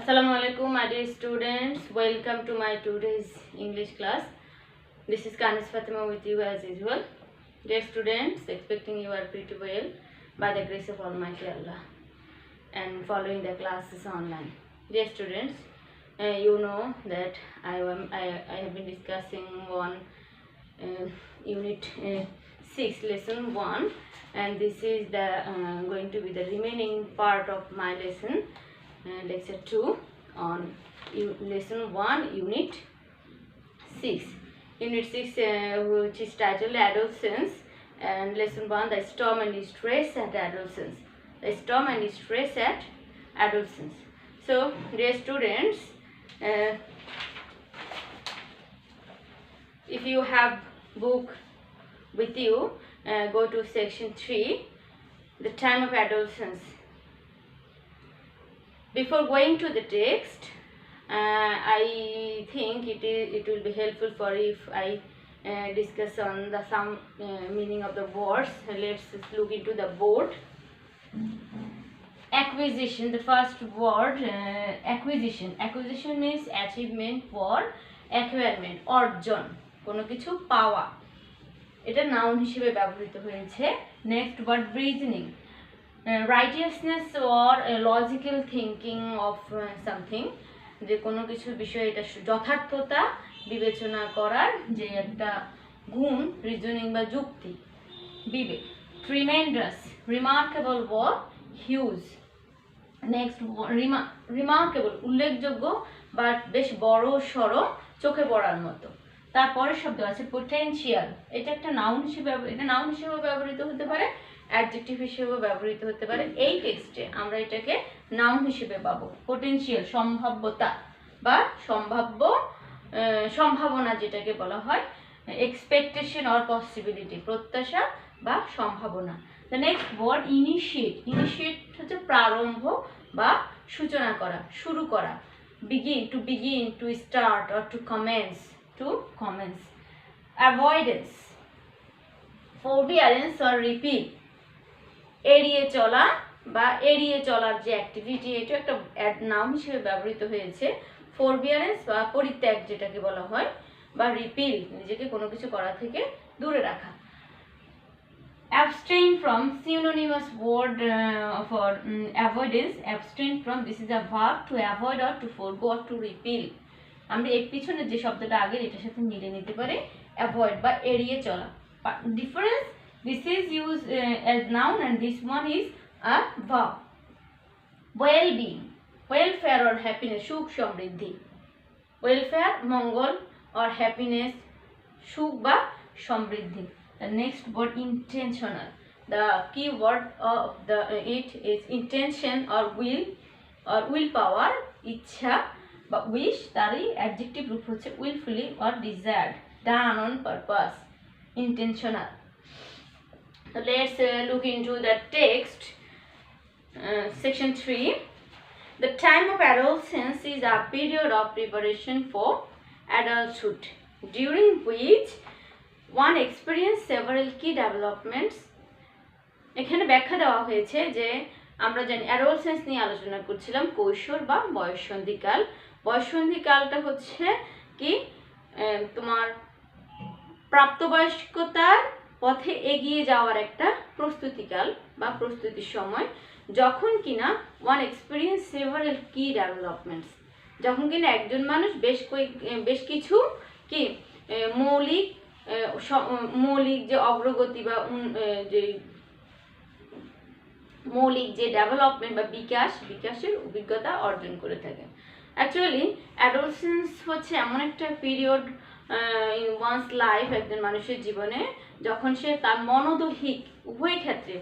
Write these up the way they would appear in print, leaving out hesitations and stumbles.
Assalamualaikum, my dear students. Welcome to my today's English class. This is Kaniz Fatema with you as usual. Dear students, expecting you are pretty well by the grace of Almighty Allah and following the classes online. Dear students, you know that I have been discussing one unit 6 lesson 1, and this is the going to be the remaining part of my lesson. Lecture 2 on lesson 1 unit 6 which is titled Adolescence, and lesson 1 the storm and stress at adolescence. So dear students, if you have book with you, go to section 3, the time of adolescence. Before going to the text, I think it will be helpful for if I discuss on the some meaning of the words. Let's look into the board. Acquisition, the first word, acquisition. Acquisition means achievement for acquirement, অর্জন, কোনো কিছু পাওয়া, এটা noun হিসেবে ব্যবহৃত হয়েছে। Next word reasoning, righteousness or logical thinking of something, যে কোনো কিছু বিষয়ে এটা যথার্থতা বিবেচনা করার যে একটা গুণ, রিজনিং বা যুক্তি, বিবেক। Tremendous, remarkable word, huge. Next remarkable, উল্লেখযোগ্য বা বেশ বড় সড়ো, চোখে পড়ার মতো। তারপরের শব্দ আছে পোটেনশিয়াল, এটা একটা নাউন হিসেবে ব্যবহৃত হতে পারে, অ্যাডজেক্টিভ হিসেবে ব্যবহৃত হতে পারে। এই টেক্সটে আমরা এটাকে নাউন হিসেবে পাবো। পোটেনশিয়াল, সম্ভাব্যতা বা সম্ভাবনা যেটাকে বলা হয়। এক্সপেকটেশন অর পসিবিলিটি, প্রত্যাশা বা সম্ভাবনা। The next word initiate. Initiate হচ্ছে প্রারম্ভ বা সূচনা করা, শুরু করা। Begin, to start or to commence, avoidance, forbearance or repeal, এড়িয়ে চলা বা এড়িয়ে চলার যে অ্যাক্টিভিটি, এটা একটা নাউন হিসেবে ব্যবহৃত হয়েছে। ফরবিয়ারেন্স বা পরিত্যাগ যেটাকে বলা হয়, বা রিপিল, নিজেকে কোনো কিছু করা থেকে দূরে রাখা। abstain from, synonymous word for avoidance. abstain from, this is a verb to avoid or to forego or to repel. আমরা এর পিছনে যে শব্দটা আগে এটার সাথে মিলে নিতে পারে, অ্যাভয়েড বা এড়িয়ে চলা। Difference, this is used as noun and this one is a verb. well-being, welfare or happiness, সুখ সমৃদ্ধি। welfare মঙ্গল or happiness সুখ বা সমৃদ্ধি। The next word intentional, the key word of it is intention or willpower, ইচ্ছা বা wish, তারই adjective রূপ হচ্ছে willfully or desired, done on purpose, intentional. So let's look into the text. Section 3, the time of adolescence is a period of preparation for adulthood, during which one experiences several key developments. এখানে ব্যাখ্যা দেওয়া হয়েছে যে আমরা জানি adolescence নিয়ে আলোচনা করছিলাম, কৈশোর বা বয়ঃসন্ধিকাল। বয়ঃসন্ধিকালটা হচ্ছে কি তোমার প্রাপ্তবয়স্কতার পথে এগিয়ে যাওয়ার একটা প্রস্তুতিকাল বা প্রস্তুতির সময়, যখন কিনা ওয়ান এক্সপিরিয়েন্স সেভারাল কি ডেভেলপমেন্টস, যখন কিনা একজন মানুষ বেশ কিছু কি মৌলিক যে অগ্রগতি বা যে মৌলিক যে ডেভেলপমেন্ট বা বিকাশের অভিজ্ঞতা অর্জন করে থাকে। অ্যাকচুয়ালি অ্যাডোলসেন্স হচ্ছে এমন একটা পিরিয়ড ইন ওয়ান্স লাইফ, একজন মানুষের জীবনে, যখন সে তার মনোদৈহিক উভয় ক্ষেত্রে,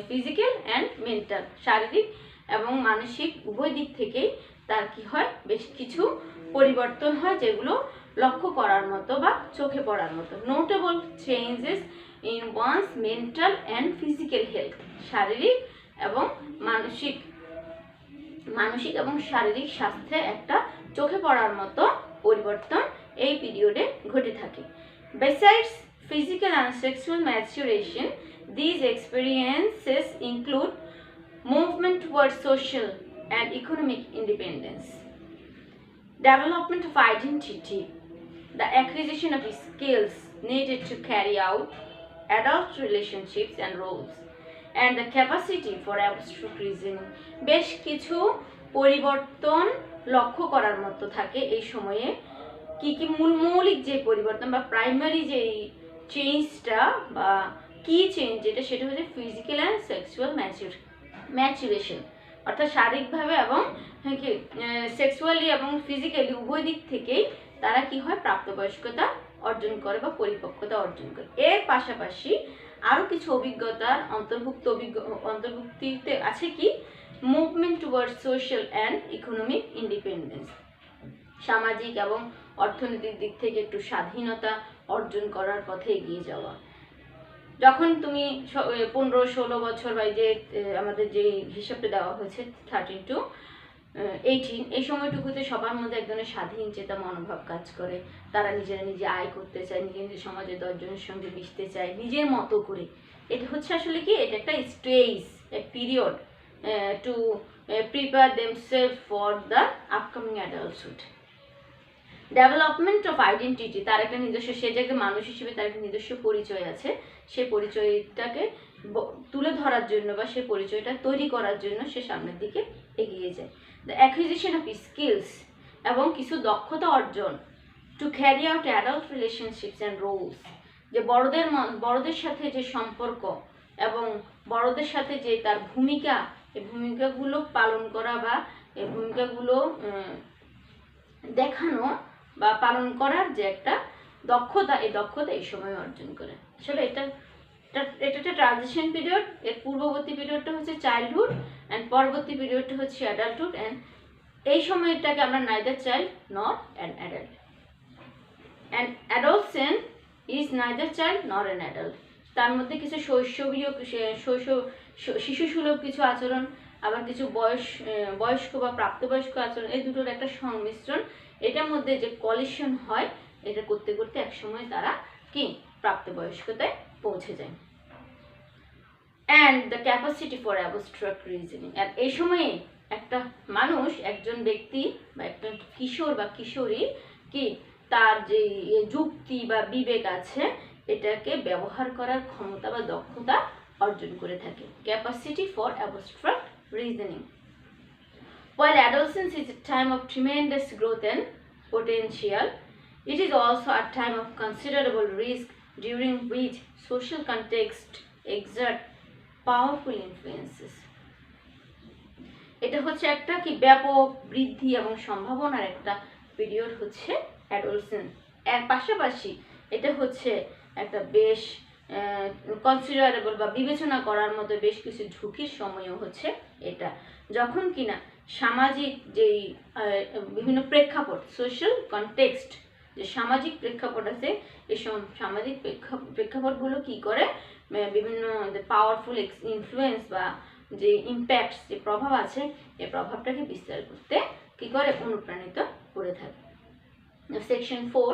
ফিজিক্যাল অ্যান্ড মেন্টাল, শারীরিক এবং মানসিক উভয় দিক থেকেই তার কি হয়, বেশ কিছু পরিবর্তন হয়, যেগুলো লক্ষ্য করার মতো বা চোখে পড়ার মতো। Notable changes in once mental and physical health, শারীরিক এবং মানসিক এবং শারীরিক স্বাস্থ্যে একটা চোখে পড়ার মতো পরিবর্তন এই পিরিয়ডে ঘটে থাকে। Besides physical and sexual maturation, these experiences include movement towards social and economic independence. Development of identity, the acquisition of skills needed to carry out adult relationships and roles, and the capacity for abstract reasoning. বেশ কিছু পরিবর্তন লক্ষ্য করার মতো থাকে এই সময়ে। কি কি মৌলিক যে পরিবর্তন বা প্রাইমারি যে চেঞ্জটা বা কি চেঞ্জ যেটা, সেটা হচ্ছে ফিজিক্যাল অ্যান্ড সেক্সুয়াল ম্যাচুরেশন, অর্থাৎ শারীরিকভাবে এবং সেক্সুয়ালি এবং ফিজিক্যালি উভয় দিক থেকেই তারা কি হয়, প্রাপ্তবয়স্কতা অর্জন করে বা পরিপক্কতা অর্জন করে। এর পাশাপাশি আরও কিছু অভিজ্ঞতার অন্তর্ভুক্তিতে আছে কি, movement towards social and economic independence, সামাজিক এবং অর্থনৈতিক দিক থেকে একটু স্বাধীনতা অর্জন করার পথে এগিয়ে যাওয়া। যখন তুমি 15-16 বছর বা যে আমাদের যে হিসাবটা দেওয়া হয়েছে 13 to 18, এই সময়টুকুতে সবার মধ্যে এক ধরনের স্বাধীন চেতা মনোভাব কাজ করে। তারা নিজেরা নিজে আয় করতে চায়, নিজের সমাজে 10 জনের সঙ্গে মিশতে চায় নিজের মতো করে। এটা হচ্ছে আসলে কি, এটা একটা stage, a period to prepare themselves for the upcoming adulthood. Development of identity, তার একটা নিজস্ব, সে যে মানুষ হিসেবে তার একটা নিজস্ব পরিচয় আছে, সে পরিচয়টাকে তুলে ধরার জন্য বা সে পরিচয়টা তৈরি করার জন্য সে সামনের দিকে এগিয়ে যায়। দ্য অ্যাকুইজিশন অফ স্কিলস, এবং কিছু দক্ষতা অর্জন, to carry out adult relationships and roles, যে বড়দের সাথে যে সম্পর্ক এবং বড়দের সাথে যে তার ভূমিকা, এই ভূমিকাগুলো পালন করা বা এই ভূমিকাগুলো দেখানো বা পালন করার যে একটা দক্ষতা, এই দক্ষতা এই সময় অর্জন করে। আসলে এটা একটা ট্রানজিশন পিরিয়ড। এর পূর্ববর্তী পিরিয়ডটা হচ্ছে চাইল্ডহুড অ্যান্ড পরবর্তী পিরিয়ডটা হচ্ছে অ্যাডাল্টহুড। অ্যান্ড এই সময়টাকে আমরা নাইদার চাইল্ড নর an adult. And adolescence is neither child নর অ্যান অ্যাডাল্ট। তার মধ্যে কিছু শিশুসুলভ কিছু আচরণ, আবার কিছু বয়স্ক বা প্রাপ্তবয়স্ক আচরণ, এই দুটোর একটা সংমিশ্রণ। এটার মধ্যে যে কলিশন হয়, এটা করতে করতে একসময় তারা কি প্রাপ্তবয়স্কতায় পৌঁছে যায়। And the capacity for abstract reasoning, আর এই সময়ে একটা মানুষ, একজন ব্যক্তি বা একজন কিশোর বা কিশোরী কি তার যে যুক্তি বা বিবেক আছে, এটাকে ব্যবহার করার ক্ষমতা বা দক্ষতা অর্জন করে থাকে। Capacity for abstract reasoning. While adolescence is a time of tremendous growth and potential, it is also a time of considerable risk, during which social context exert powerful influences. এটা হচ্ছে একটা কি ব্যাপক বৃদ্ধি এবং সম্ভাবনার একটা পিরিয়ড হচ্ছে অ্যাডোলসেন্স। এর পাশাপাশি এটা হচ্ছে একটা বেশ কনসিডারেবল বা বিবেচনা করার মতো বেশ কিছু ঝুঁকির সময়ও হচ্ছে এটা, যখন কিনা সামাজিক যেই বিভিন্ন প্রেক্ষাপট, সোশ্যাল কনটেক্সট, যে সামাজিক প্রেক্ষাপট আছে, এই সামাজিক প্রেক্ষাপটগুলো কি করে বিভিন্ন পাওয়ারফুল ইনফ্লুয়েন্স বা যে ইম্প্যাক্টস, যে প্রভাব আছে, এই প্রভাবটাকে বিস্তার করতে কি করে অনুপ্রাণিত করে থাকে। Section 4,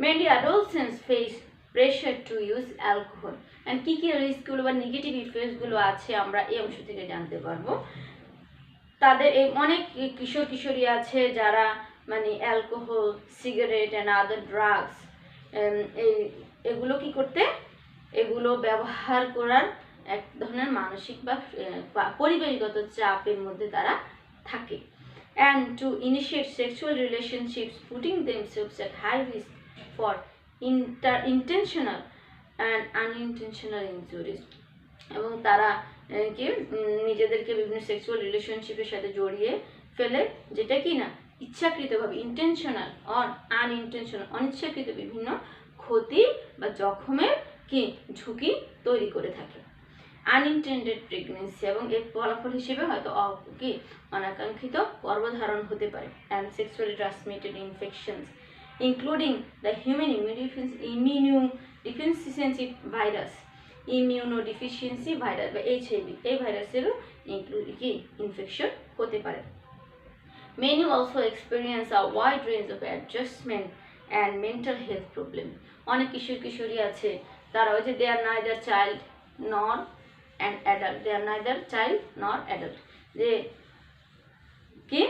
mainly adolescence face pressure to use alcohol. And কী কী রিস্কগুলো বা নেগেটিভ ইফেক্টসগুলো আছে আমরা এই অংশ থেকে জানতে পারবো। তাদের এই অনেক কিশোর কিশোরী আছে যারা মানে alcohol, cigarette and other drugs, এগুলো কি করতে, এগুলো ব্যবহার করার এক ধরনের মানসিক বা পরিবেশগত চাপের মধ্যে তারা থাকে। And to initiate sexual relationships, putting themselves at high risk for intentional and unintentional injuries, এবং তারা কি নিজেদেরকে বিভিন্ন সেক্সুয়াল রিলেশনশিপের সাথে জড়িয়ে ফেলে, যেটা কি না ইচ্ছাকৃতভাবে, ইন্টেনশনাল অর আনইনটেনশনাল, অনিচ্ছাকৃত বিভিন্ন ক্ষতি বা জখমের কি ঝুঁকি তৈরি করে থাকে। আনইনটেন্ডেড প্রেগনেন্সি, এবং এর ফলাফল হিসেবে হয়তো কি অনাকাঙ্ক্ষিত গর্ভধারণ হতে পারে। And sexually transmitted infections including the human immunodeficiency virus, immunodeficiency virus বা HIV, এই ভাইরাসেরও কি ইনফেকশন হতে পারে। Many also experience a wide range of adjustment and mental health problem. অনেক কিশোর কিশোরী আছে তারা ওই যে they are neither child nor an adult, they are neither child nor adult, যে কি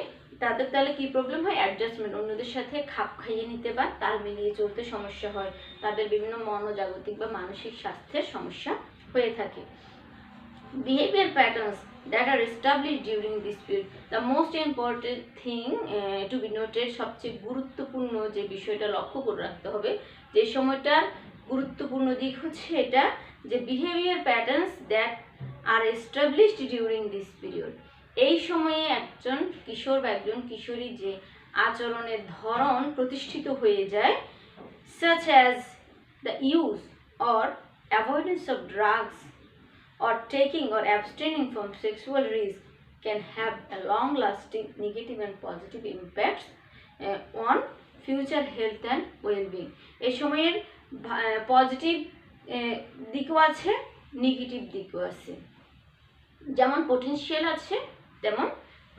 তাদের তাহলে কি প্রবলেম হয়? অ্যাডজাস্টমেন্ট, অন্যদের সাথে খাপ খাইয়ে নিতে বা তাল মিলিয়ে চলতে সমস্যা হয়, তাদের বিভিন্ন মনোজাগতিক বা মানসিক স্বাস্থ্যের সমস্যা হয়ে থাকে। Behavior patterns that are established during this period, the most important thing to be noted, সবচেয়ে গুরুত্বপূর্ণ যে বিষয়টা লক্ষ্য করে রাখতে হবে, যে সময়টার গুরুত্বপূর্ণ দিক হচ্ছে এটা যে behavior patterns that are established during this period, এই সময়ে একজন কিশোর বা একজন কিশোরী যে আচরণের ধরন প্রতিষ্ঠিত হয়ে যায়, such as the use or avoidance of drugs or taking or abstaining from sexual risk, can have a long-lasting negative and positive impacts on future health and well-being. এই সময়ের পজিটিভ দিকও আছে, নেগেটিভ দিকও আছে। যেমন পোটেনশিয়াল আছে তেমন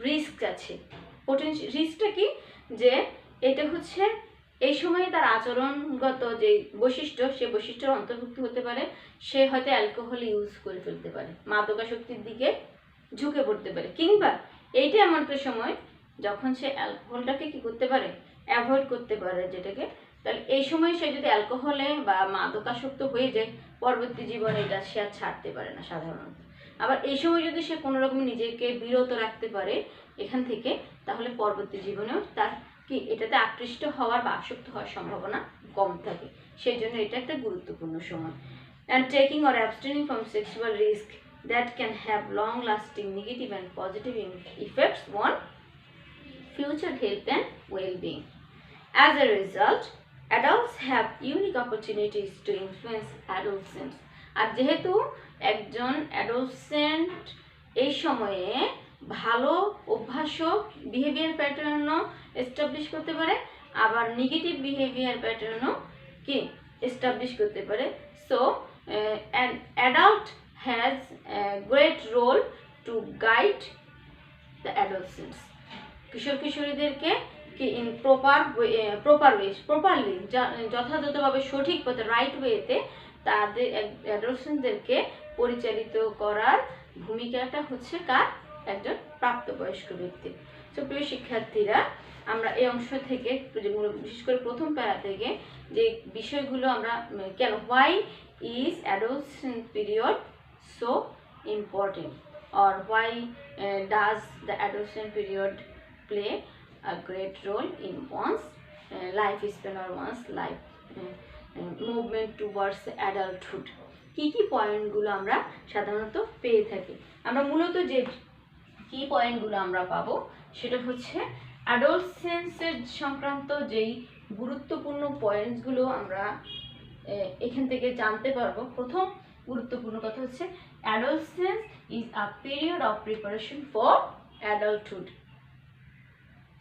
risk আছে। রিস্কটা কি? যে এটা হচ্ছে এই সময়ে তার আচরণগত যে বৈশিষ্ট্য, সে বৈশিষ্ট্যের অন্তর্ভুক্ত হতে পারে। সে হয়তো অ্যালকোহল ইউজ করে ফেলতে পারে, মাদকাসক্তির দিকে ঝুঁকে পড়তে পারে, কিংবা এইটা এমন একটা সময় যখন সে অ্যালকোহলটাকে কি করতে পারে? অ্যাভয়েড করতে পারে যেটাকে। তাহলে এই সময় সে যদি অ্যালকোহলে বা মাদকাসক্ত হয়ে যায়, পরবর্তী জীবনে এটা সে আর ছাড়তে পারে না সাধারণত। আবার এই সময় যদি সে কোনো রকম নিজেকে বিরত রাখতে পারে এখান থেকে, তাহলে পরবর্তী জীবনেও তার কি এটাতে আকৃষ্ট হওয়ার বা আসক্ত হওয়ার সম্ভাবনা কম থাকে। সেই জন্য এটা একটা গুরুত্বপূর্ণ সময়। And taking or abstaining from sexual risk that can have long lasting negative and positive effects on future health and well-being. As a result, adults have unique opportunities to influence adolescents. আর যেহেতু একজন adolescent এই সময়ে ভালো অভ্যাসও behaviour প্যাটার্নও establish করতে পারে, আবার negative behaviour প্যাটার্নও কি establish করতে পারে। So an adult has great role to guide the adolescents. কিশোর কিশোরীদেরকে কি ইন প্রপারলি যথাযথভাবে সঠিক পথে রাইট ওয়েতে তাদের অ্যাডোলসেন্টদেরকে পরিচালিত করার ভূমিকাটা হচ্ছে কার? একজন প্রাপ্তবয়স্ক ব্যক্তি। তো প্রিয় শিক্ষার্থীরা, আমরা এই অংশ থেকে বিশেষ করে প্রথম প্যারা থেকে যে বিষয়গুলো আমরা কেন why is adolescent period so important, or why does the adolescent period play a great role in one's lifespan or one's life movement towards adulthood, কি কি পয়েন্টগুলো আমরা সাধারণত পেয়ে থাকি। আমরা মূলত যে কি পয়েন্টগুলো আমরা পাবো সেটা হচ্ছে অ্যাডোলসেন্সের সংক্রান্ত যেই গুরুত্বপূর্ণ পয়েন্টসগুলো আমরা এখান থেকে জানতে পারবো। প্রথম গুরুত্বপূর্ণ কথা হচ্ছে adolescence is a period of preparation for adulthood.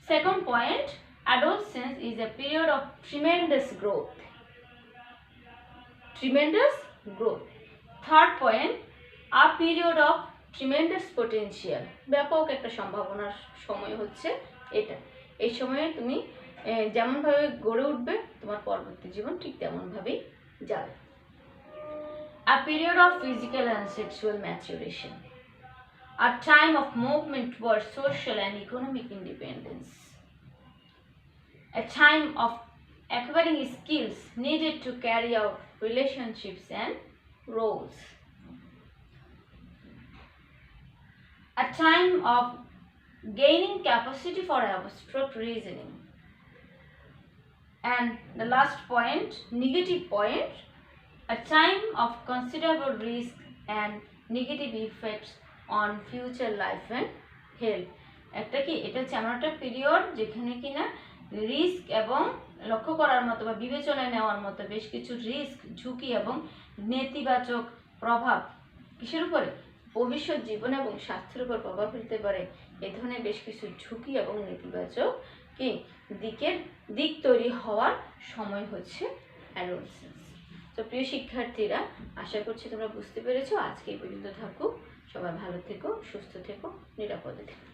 Second point, adolescence is a period of tremendous growth. Third point, a period of tremendous potential. ব্যাপক একটা সম্ভাবনার সময় হচ্ছে এটা। এই সময়ে তুমি যেমনভাবে গড়ে উঠবে, তোমার পরবর্তী জীবন ঠিক তেমনভাবেই যাবে। A period of physical and sexual maturation, a time of movement towards social and economic independence, a time of acquiring skills needed to carry out relationships and roles, a time of gaining capacity for abstract reasoning, and the last point, negative point, a time of considerable risk and negative effects on future life and health. একটা কি এটা হচ্ছে এমন একটা period যেখানে কিনা risk এবং লক্ষ্য করার মতো বা বিবেচনায় নেওয়ার মতো বেশ কিছু রিস্ক, ঝুঁকি এবং নেতিবাচক প্রভাব কিসের উপরে? ভবিষ্যৎ জীবন এবং স্বাস্থ্যের উপর প্রভাব ফেলতে পারে। এ ধরনের বেশ কিছু ঝুঁকি এবং নেতিবাচক কি দিক তৈরি হওয়ার সময় হচ্ছে অ্যাডোলসেন্স। তো প্রিয় শিক্ষার্থীরা, আশা করছি তোমরা বুঝতে পেরেছো। আজকে এই পর্যন্ত থাকুক। সবাই ভালো থেকো, সুস্থ থেকো, নিরাপদে থেকো।